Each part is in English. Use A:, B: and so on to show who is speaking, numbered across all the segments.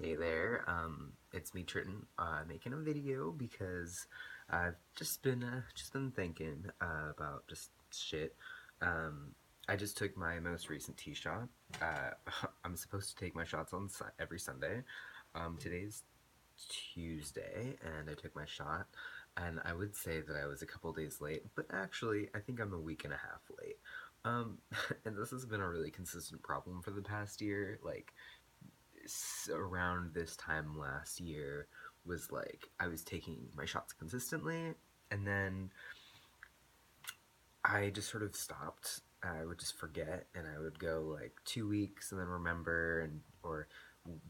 A: Hey there, it's me Triton, making a video because I've just been thinking about just shit. Um, I just took my most recent tee shot. I'm supposed to take my shots on every Sunday. Today's Tuesday, and I took my shot, and I would say that I was a couple days late, but actually, I think I'm a week and a half late. Um, and this has been a really consistent problem for the past year. Like, around this time last year was like I was taking my shots consistently, and then I just sort of stopped. I would just forget, and I would go like 2 weeks and then remember, and or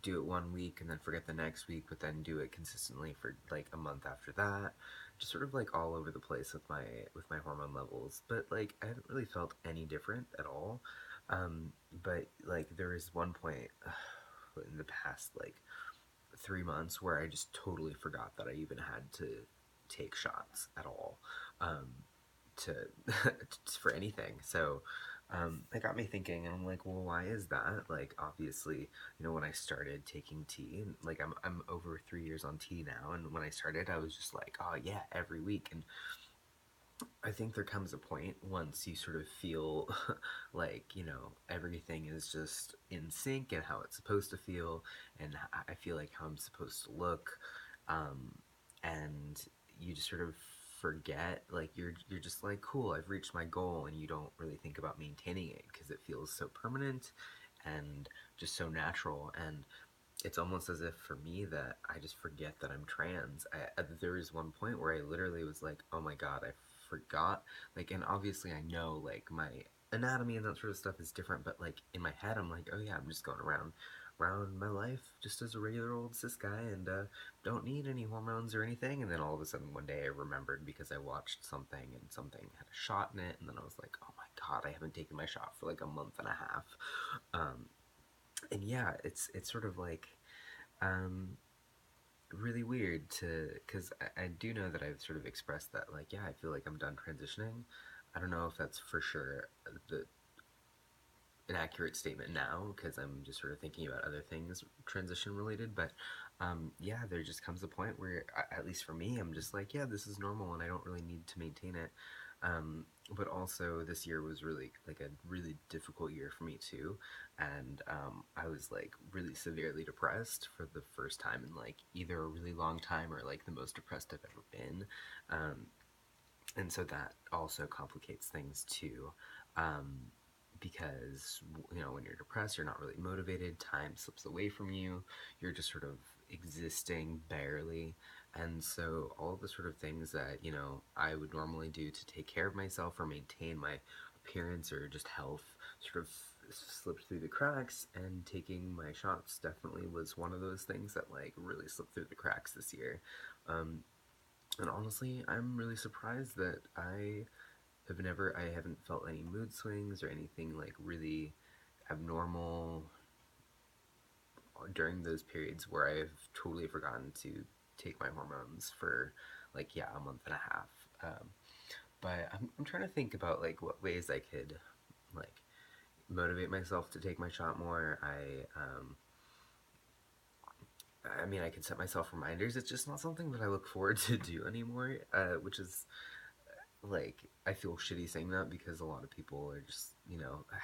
A: do it 1 week and then forget the next week, but then do it consistently for like a month after that. Just sort of like all over the place with my hormone levels, but like I haven't really felt any different at all. Um, but like there is one point in the past like 3 months where I just totally forgot that I even had to take shots at all, um, to for anything. So it got me thinking, and I'm like, well, why is that? Like, obviously, when I started taking tea, and like I'm over 3 years on tea now, and when I started, I was just like, oh yeah, every week, and I think there comes a point once you sort of feel like, everything is just in sync and how it's supposed to feel, and I feel like how I'm supposed to look. Um, and you just sort of forget, like, you're just like, cool, I've reached my goal, and you don't really think about maintaining it because it feels so permanent and just so natural. And it's almost as if for me that I just forget that I'm trans. There was one point where I literally was like, oh my god, I forgot. Like, and obviously I know like my anatomy and that sort of stuff is different, but like in my head I'm like, oh yeah, I'm just going around my life just as a regular old cis guy, and don't need any hormones or anything. And then all of a sudden one day I remembered because I watched something and something had a shot in it, and then I was like, oh my god, I haven't taken my shot for like a month and a half. And yeah, it's sort of like um, really weird to because I do know that I've sort of expressed that, like, yeah, I feel like I'm done transitioning. I don't know if that's for sure the an accurate statement now because I'm just sort of thinking about other things transition related, but yeah, there just comes a point where at least for me, I'm just like, yeah, this is normal and I don't really need to maintain it. But also this year was really like a really difficult year for me too, and I was like really severely depressed for the first time in like either a really long time or like the most depressed I've ever been. um, and so that also complicates things too, um, because when you're depressed, you're not really motivated, time slips away from you, you're just sort of existing barely. And so all of the sort of things that I would normally do to take care of myself or maintain my appearance or just health sort of slipped through the cracks, and taking my shots definitely was one of those things that like really slipped through the cracks this year. um, and honestly, I'm really surprised that I haven't felt any mood swings or anything like really abnormal during those periods where I've totally forgotten to take my hormones for like, yeah, a month and a half. But I'm trying to think about like what ways I could like motivate myself to take my shot more. I mean, I could set myself reminders. It's just not something that I look forward to do anymore, which is like, I feel shitty saying that because a lot of people are just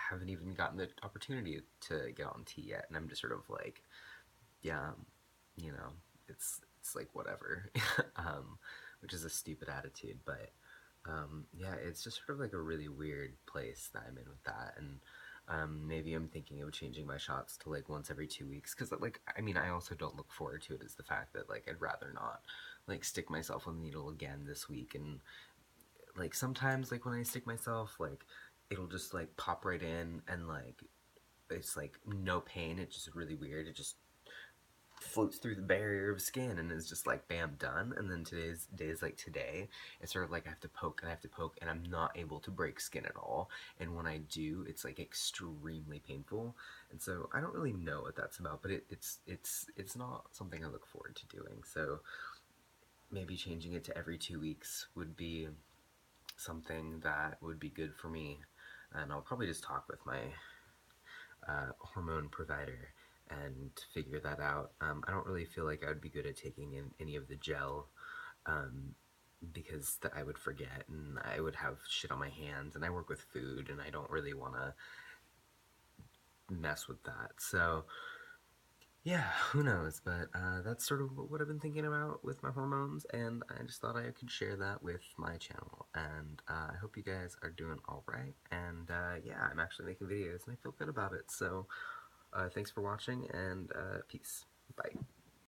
A: haven't even gotten the opportunity to get on tea yet, and I'm just sort of like, yeah, you know it's like whatever. um, which is a stupid attitude, but yeah, it's just sort of like a really weird place that I'm in with that. And maybe I'm thinking of changing my shots to like once every 2 weeks, because like, I mean, I also don't look forward to it, is the fact that like I'd rather not like stick myself with a needle again this week. And like sometimes like when I stick myself, like it'll just like pop right in, and like it's like no pain. It's just really weird. It just floats through the barrier of skin and is just like bam, done. And then today's days like today, it's sort of like I have to poke and I have to poke, and I'm not able to break skin at all. And when I do, it's like extremely painful. And so I don't really know what that's about, but it's not something I look forward to doing. So maybe changing it to every 2 weeks would be something that would be good for me. And I'll probably just talk with my hormone provider and figure that out. I don't really feel like I would be good at taking in any of the gel, um, because I would forget and I would have shit on my hands, and I work with food and I don't really want to mess with that. So yeah, who knows? But that's sort of what I've been thinking about with my hormones, and I just thought I could share that with my channel. And I hope you guys are doing all right. And yeah, I'm actually making videos, and I feel good about it. So thanks for watching, and peace. Bye.